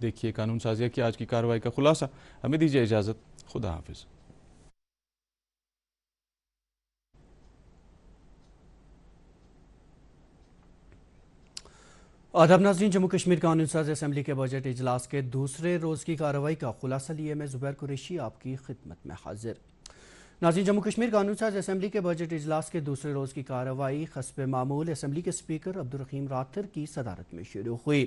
دیکھیے قانون سازیہ کی آج کی کارروائی کا خلاصہ. ہمیں دیجیے اجازت. خدا حافظ. آداب ناظرین، جموں کشمیر قانون ساز اسمبلی کے بجٹ اجلاس کے دوسرے روز کی کارروائی کا خلاصہ لیے میں زبیر قریشی آپ کی خدمت میں حاضر. ناظرین، جموں کشمیر قانون ساز اسمبلی کے بجٹ اجلاس کے دوسرے روز کی کارروائی حسب معمول اسمبلی کے اسپیکر عبدالرحیم راتھر کی صدارت میں شروع ہوئی.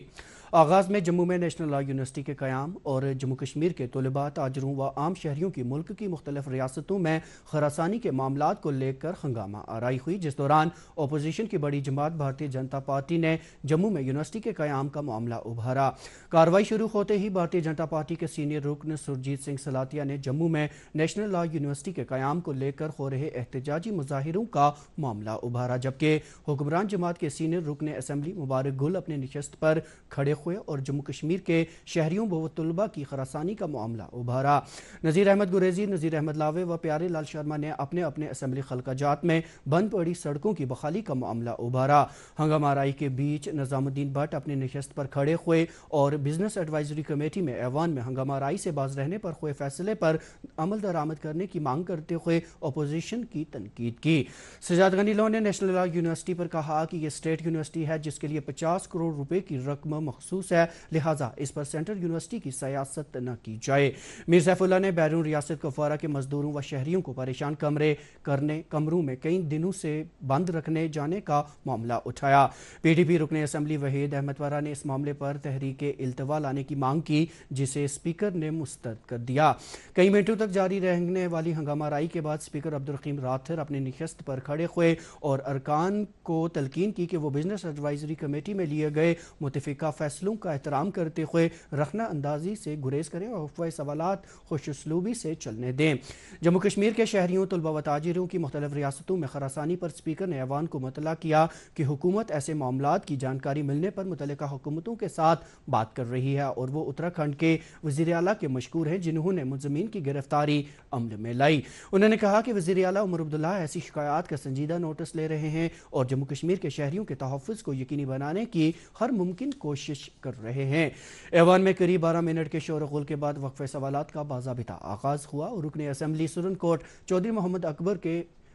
آغاز میں جموں میں نیشنل لاء یونیورسٹی کے قیام اور جموں کشمیر کے طلباء، تاجروں و عام شہریوں کی ملک کی مختلف ریاستوں میں خراسانی کے معاملات کو لے کر ہنگامہ آرائی ہوئی، جس دوران اپوزیشن کی بڑی جماعت بھارتیہ جنتا پارٹی نے جموں میں یونیورسٹی کے قیام کا معاملہ ابھارا. کارروائی شروع ہوتے ہی بھارتیہ جنتا پارٹی کے سینئر رکن سرجیت سنگھ سلاتیہ نے جموں میں نیشنل لاء یونیورسٹی کے قیام کو لے کر ہو رہے احتجاجی مظاہروں کا معاملہ ابھارا، جبکہ حکمران جماعت کے سینئر رکن اسمبلی مبارک گل اپنے نشست پر کھڑے ہوئے اور جموں کشمیر کے شہریوں و طلباء کی خراسانی کا معاملہ ابھارا. نذیر احمد گریزی، نذیر احمد لاوے و پیارے لال شرما نے اپنے اپنے اسمبلی خلقہ جات میں بند پڑی سڑکوں کی بحالی کا معاملہ ابھارا. ہنگامہ آرائی کے بیچ نظام الدین بٹ اپنے نشست پر کھڑے ہوئے اور بزنس ایڈوائزری کمیٹی میں ایوان میں ہنگامہ آرائی سے باز رہنے پر ہوئے فیصلے پر عمل درآمد کرنے کی مانگ کرتے ہوئے اپوزیشن کی تنقید کی. سجاد غنی لون نے نیشنل لاء یونیورسٹی پر کہا کہ یہ اسٹیٹ یونیورسٹی ہے جس کے لیے 50 کروڑ روپے کی رقم مخصوص ہے، لہٰذا اس پر سینٹرل یونیورسٹی کی سیاست نہ کی جائے. میر سیف اللہ نے بیرون ریاست کپوارہ کے مزدوروں و شہریوں کو پریشان کمروں میں کئی دنوں سے بند رکھنے جانے کا معاملہ اٹھایا. پی ڈی پی رکن اسمبلی وحید احمد ورا نے اس معاملے پر تحریک التوا لانے کی مانگ کی، جسے اسپیکر نے مسترد کر دیا. کئی منٹوں تک جاری رہنے والی ہنگامہ آرائی کے بعد اسپیکر عبدالرحیم راتھر اپنے نشست پر کھڑے ہوئے اور ارکان کو تلقین کی کہ وہ بزنس ایڈوائزری کمیٹی میں لیے گئے متفقہ فیصلوں کا احترام کرتے ہوئے رخنہ اندازی سے گریز کریں اور افواہ سوالات خوش اسلوبی سے چلنے دیں. جموں کشمیر کے شہریوں، طلباء و تاجروں کی مختلف ریاستوں میں خراسانی پر اسپیکر نے ایوان کو مطلع کیا کہ حکومت ایسے معاملات کی جانکاری ملنے پر متعلقہ حکومتوں کے ساتھ بات کر رہی ہے اور وہ اتراکھنڈ کے وزیر اعلیٰ کے مشکور ہیں جنہوں نے ملزمین کی گرفتاری عمل میں لائی. انہوں نے کہا کہ وزیر اعلیٰ عمر عبداللہ ایسی شکایات کا سنجیدہ نوٹس لے رہے ہیں اور جموں کشمیر کے شہریوں کے تحفظ کو یقینی بنانے کی ہر ممکن کوشش کر رہے ہیں. ایوان میں قریب 12 منٹ کے شور و غل کے بعد وقفہ سوالات کا باضابطہ آغاز ہوا اور رکن اسمبلی سرن کوٹ چودھری محمد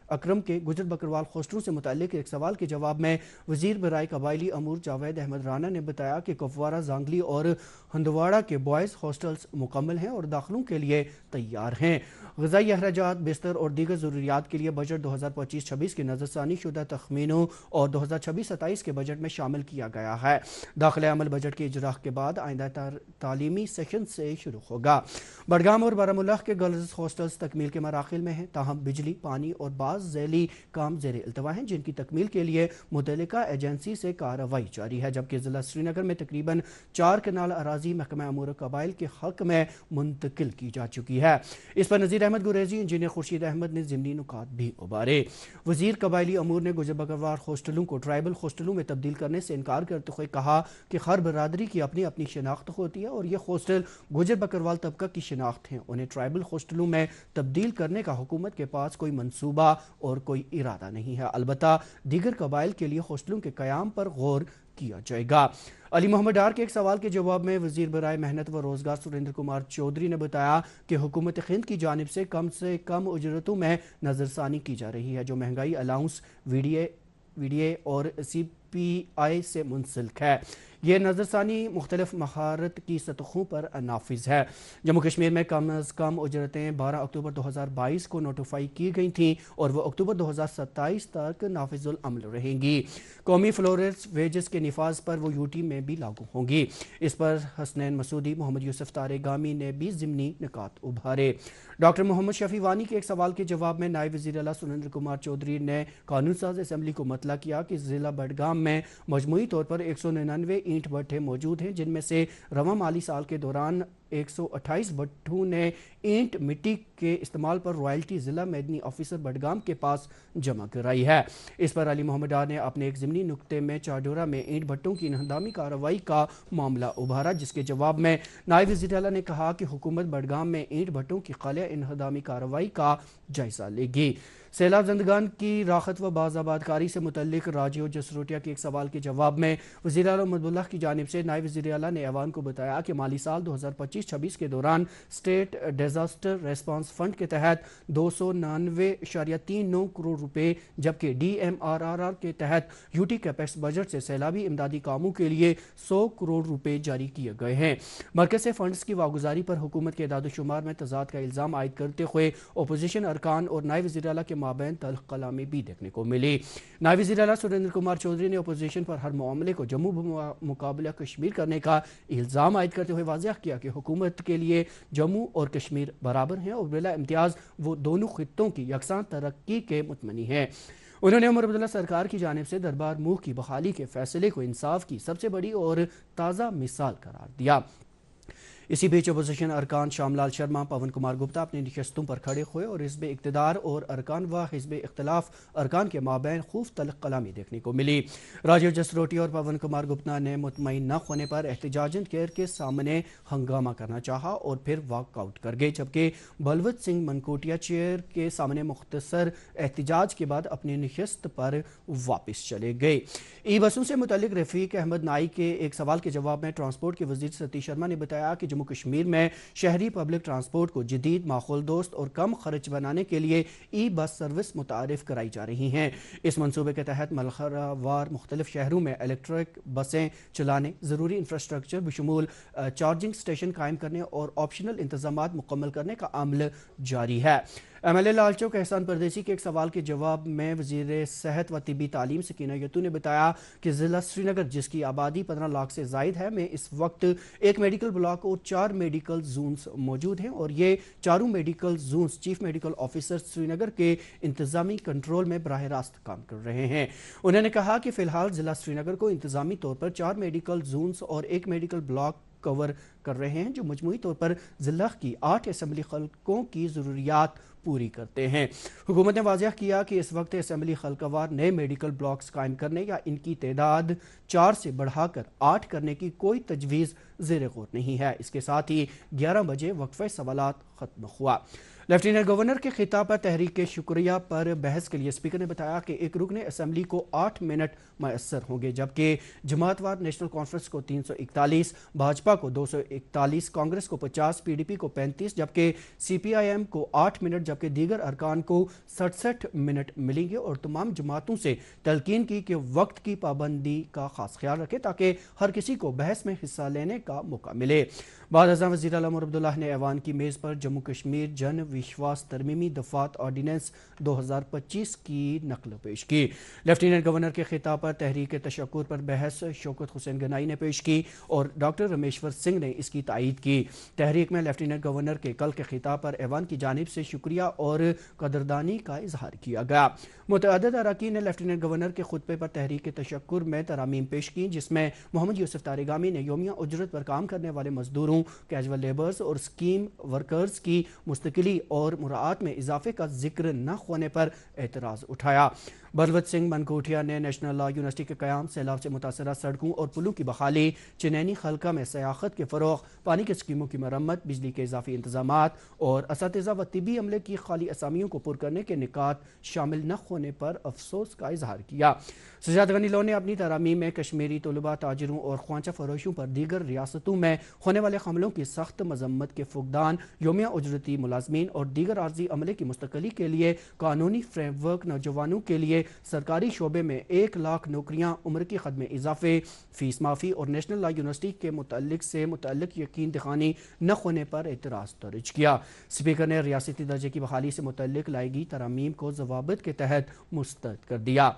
اکرم کے گجر بکروال ہاسٹلوں سے متعلق ایک سوال کے جواب میں وزیر برائے قبائلی امور جاوید احمد رانا نے بتایا کہ کپوارہ، زانگلی اور ہندواڑہ کے بوائز ہاسٹلز مکمل ہیں اور داخلوں کے لیے تیار ہیں. غذائی اخراجات، بستر اور دیگر ضروریات کے لیے بجٹ 2025-26 کے نظر ثانی شدہ تخمینوں اور 2026-27 کے بجٹ میں شامل کیا گیا ہے. داخلہ عمل بجٹ کے اجراء کے بعد آئندہ تعلیمی سیشن سے شروع ہوگا. بڈگام اور بارہمولہ کے گرلز ہاسٹلز تکمیل کے مراحل میں ہیں، تاہم بجلی، پانی اور بعض ذیلی کام زیر التوا ہیں جن کی تکمیل کے لیے متعلقہ ایجنسی سے کارروائی جاری ہے، جبکہ ضلع سری نگر میں تقریباً 4 کنال اراضی محکمہ امور قبائل کے حق میں منتقل کی جا چکی ہے. اس پر نذیر احمد گریزی، انجینئر خورشید احمد نے ضمنی نکات بھی ابھارے. وزیر قبائلی امور نے گجر بکروال ہاسٹلوں کو ٹرائبل ہاسٹلوں میں تبدیل کرنے سے انکار کرتے ہوئے کہا کہ ہر برادری کی اپنی اپنی شناخت ہوتی ہے اور یہ ہاسٹل گجر بکروال طبقہ کی شناخت ہیں. انہیں ٹرائبل ہاسٹلوں میں تبدیل کرنے کا حکومت کے پاس کوئی منصوبہ اور کوئی ارادہ نہیں ہے، البتہ دیگر قبائل کے لیے ہاسٹلوں کے قیام پر غور کیا جائے گا. علی محمد ڈار کے ایک سوال کے جواب میں وزیر برائے محنت و روزگار سریندر کمار چودھری نے بتایا کہ حکومت ہند کی جانب سے کم اجرتوں میں نظر ثانی کی جا رہی ہے جو مہنگائی الاؤنس وی ڈی اے اور سی پی آئی سے منسلک ہے. یہ نظر ثانی مختلف مہارت کی سطحوں پر نافذ ہے. جموں کشمیر میں کم از کم اجرتیں 12 اکتوبر 2022 کو نوٹیفائی کی گئی تھیں اور وہ اکتوبر 2027 تک نافذ العمل رہیں گی. قومی فلورس ویجز کے نفاذ پر وہ یوٹی میں بھی لاگو ہوں گی. اس پر حسنین مسعودی، محمد یوسف طارق گامی نے بھی ضمنی نکات ابھارے. ڈاکٹر محمد شفیع وانی کے ایک سوال کے جواب میں نائب وزیر اعلیٰ سریندر کمار چودھری نے قانون ساز اسمبلی کو مطلع کیا کہ ضلع بڈگام میں مجموعی طور پر 199 اینٹ بھٹے موجود ہیں، جن میں سے رواں مالی سال کے دوران 128 بھٹوں نے اینٹ مٹی کے استعمال پر رائلٹی ضلع معدنی آفیسر بڈگام کے پاس جمع کرائی ہے. اس پر علی محمد ڈار نے اپنے ایک ضمنی نکتے میں چاڈورہ میں اینٹ بھٹوں کی انہدامی کارروائی کا معاملہ ابھارا، جس کے جواب میں نائب وزیر اعلیٰ نے کہا کہ حکومت بڈگام میں اینٹ بھٹوں کی خلیہ انہدامی کارروائی کا جائزہ لے گی. سیلاب زندگان کی راحت و باز آبادکاری سے متعلق راجیو جسروٹیا کے ایک سوال کے جواب میں وزیر اعلیٰ محمد اللہ کی جانب سے نائب وزیر اعلیٰ نے ایوان کو بتایا کہ مالی سال 2025-26 کے دوران اسٹیٹ ڈیزاسٹر ریسپانس فنڈ کے تحت 299.39 کروڑ روپے جبکہ DMRRR کے تحت UT کیپیکس بجٹ سے سیلابی امدادی کاموں کے لیے 100 کروڑ روپے جاری کیے گئے ہیں۔ مرکز سے فنڈز کی واگزاری پر حکومت کے اعداد و شمار میں تضاد کا الزام عائد کرتے ہوئے اپوزیشن ارکان اور نائب وزیر اعلیٰ کے مابین تلخ کلامی بھی دیکھنے کو ملی۔ نائب وزیر اعلیٰ سریندر کمار چودھری نے اپوزیشن پر ہر معاملے کو جموں مقابلہ کشمیر کرنے کا الزام عائد کرتے ہوئے واضح کیا کہ حکومت کے لیے جموں اور کشمیر برابر ہیں اور بلا امتیاز وہ دونوں خطوں کی یکساں ترقی کے متمنی ہیں۔ انہوں نے عمر عبداللہ سرکار کی جانب سے دربار موہ کی بحالی کے فیصلے کو انصاف کی سب سے بڑی اور تازہ مثال قرار دیا۔ اسی بیچ اپوزیشن ارکان شام لال شرما، پون کمار گپتا اپنی نشستوں پر کھڑے ہوئے اور حزب اقتدار اور ارکان و حزب اختلاف ارکان کے مابین خوب تلخ کلامی دیکھنے کو ملی۔ راجیو جسروٹیا اور پون کمار گپتا نے مطمئن نہ ہونے پر احتجاجن کیئر کے سامنے ہنگامہ کرنا چاہا اور پھر واک آؤٹ کر گئے، جبکہ بلوچ سنگھ منکوٹیا چیئر کے سامنے مختصر احتجاج کے بعد اپنی نشست پر واپس چلے گئے۔ ای بسوں سے متعلق رفیق احمد نائک کے ایک سوال کے جواب میں ٹرانسپورٹ کے وزیر ستیش شرما نے بتایا کہ جموں کشمیر میں شہری پبلک ٹرانسپورٹ کو جدید، ماحول دوست اور کم خرچ بنانے کے لیے ای بس سروس متعارف کرائی جا رہی ہیں۔ اس منصوبے کے تحت مرحلہ وار مختلف شہروں میں الیکٹرک بسیں چلانے، ضروری انفراسٹرکچر بشمول چارجنگ سٹیشن قائم کرنے اور آپشنل انتظامات مکمل کرنے کا عمل جاری ہے۔ MLA لال چوک احسان پردیسی کے ایک سوال کے جواب میں وزیر صحت و طبی تعلیم سکینہ یتو نے بتایا کہ ضلع سری نگر، جس کی آبادی 15 لاکھ سے زائد ہے، میں اس وقت ایک میڈیکل بلاک اور 4 میڈیکل زونز موجود ہیں اور یہ چاروں medical zones chief medical officer Srinagar کے انتظامی کنٹرول میں براہ راست کام کر رہے ہیں۔ انہوں نے کہا کہ فی الحال ضلع سری نگر کو انتظامی طور پر 4 میڈیکل زونز اور ایک میڈیکل بلاک کور کر رہے ہیں، جو مجموعی طور پر ضلع کی 8 اسمبلی حلقوں کی ضروریات پوری کرتے ہیں۔ حکومت نے واضح کیا کہ اس وقت اسمبلی حلقہ وار نئے میڈیکل بلاکس قائم کرنے یا ان کی تعداد 4 سے بڑھا کر 8 کرنے کی کوئی تجویز زیر غور نہیں ہے۔ اس کے ساتھ ہی 11 بجے وقفہ سوالات ختم ہوا۔ لیفٹیننٹ گورنر کے خطاب پر تحریک کے شکریہ پر بحث کے لیے اسپیکر نے بتایا کہ ایک رکن اسمبلی کو 8 منٹ میسر ہوں گے، جبکہ جماعت وار نیشنل کانفرنس کو 341، بھاجپا کو 241، کانگریس کو 50، PDP کو 35، جبکہ CPIM کو 8 منٹ، جبکہ دیگر ارکان کو 67 منٹ ملیں گے اور تمام جماعتوں سے تلقین کی کہ وقت کی پابندی کا خاص خیال رکھے تاکہ ہر کسی کو بحث میں حصہ لینے کا موقع ملے۔ بعد ازاں وزیر اعلیٰ عمر عبداللہ نے ایوان کی میز پر جموں کشمیر جن وشواس ترمیمی دفعات آرڈیننس 2025 کی نقل پیش کی۔ لیفٹیننٹ گورنر کے خطاب پر تحریک تشکر پر بحث شوکت حسین گنائی نے پیش کی اور ڈاکٹر رمیشور سنگھ نے اس کی تائید کی۔ تحریک میں لیفٹیننٹ گورنر کے کل کے خطاب پر ایوان کی جانب سے شکریہ اور قدردانی کا اظہار کیا گیا۔ متعدد اراکین نے لیفٹیننٹ گورنر کے خطبے پر تحریک تشکر میں ترامیم پیش کی، جس میں محمد یوسف تارگامی نے یومیہ اجرت پر کام کرنے والے مزدوروں، کیجول لیبرز اور اسکیم ورکرز کی مستقلی اور مراعات میں اضافے کا ذکر نہ ہونے پر اعتراض اٹھایا۔ بلوچ سنگھ منکوٹیا نے نیشنل لا یونیورسٹی کے قیام، سیلاب سے متاثرہ سڑکوں اور پلوں کی بحالی، چنینی حلقہ میں سیاحت کے فروغ، پانی کی اسکیموں کی مرمت، بجلی کے اضافی انتظامات اور اساتذہ و طبی عملے کی خالی اسامیوں کو پر کرنے کے نکات شامل نہ ہونے پر افسوس کا اظہار کیا۔ سجاد غنی لو نے اپنی ترامیم میں کشمیری طلباء، تاجروں اور خوانچہ فروشوں پر دیگر ریاستوں میں ہونے والے حملوں کی سخت مذمت کے فقدان، یومیہ اجرتی ملازمین اور دیگر عارضی عملے کی مستقلی کے لیے قانونی فریم ورک، نوجوانوں کے لیے سرکاری شعبے میں 1 لاکھ نوکریاں، عمر کی حد میں اضافے، فیس معافی اور نیشنل لا یونیورسٹی کے متعلق یقین دہانی نہ ہونے پر اعتراض درج کیا۔ اسپیکر نے ریاستی درجے کی بحالی سے متعلق لائی گئی ترامیم کو ضوابط کے تحت مسترد کر دیا۔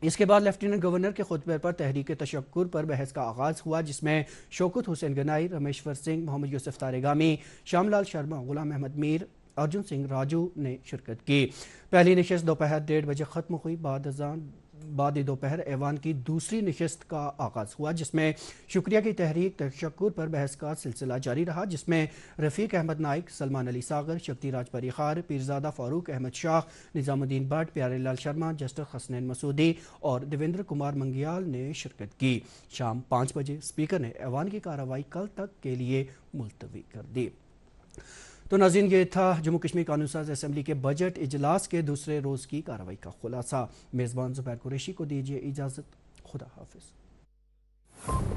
اس کے بعد لیفٹیننٹ گورنر کے خطبے پر تحریک تشکر پر بحث کا آغاز ہوا، جس میں شوکت حسین گنائی، رمیشور سنگھ، محمد یوسف تارگامی، شام لال شرما، غلام احمد میر، ارجن سنگھ راجو نے شرکت کی۔ پہلی نشست دوپہر 1:30 بجے ختم ہوئی۔ بعد دوپہر ایوان کی دوسری نشست کا آغاز ہوا، جس میں شکریہ کی تحریک تشکر پر بحث کا سلسلہ جاری رہا، جس میں رفیق احمد نائک، سلمان علی ساگر، شکتی راج پریخار، پیرزادہ فاروق احمد شاہ، نظام الدین بٹ، پیارے لال شرما، جسٹس حسنین مسعودی اور دیویندر کمار منگیال نے شرکت کی۔ شام 5 بجے اسپیکر نے ایوان کی کارروائی کل تک کے لیے ملتوی کر دی۔ تو ناظرین یہ تھا جموں کشمیر قانون ساز اسمبلی کے بجٹ اجلاس کے دوسرے روز کی کارروائی کا خلاصہ۔ میزبان زبیر قریشی کو دیجیے اجازت، خدا حافظ۔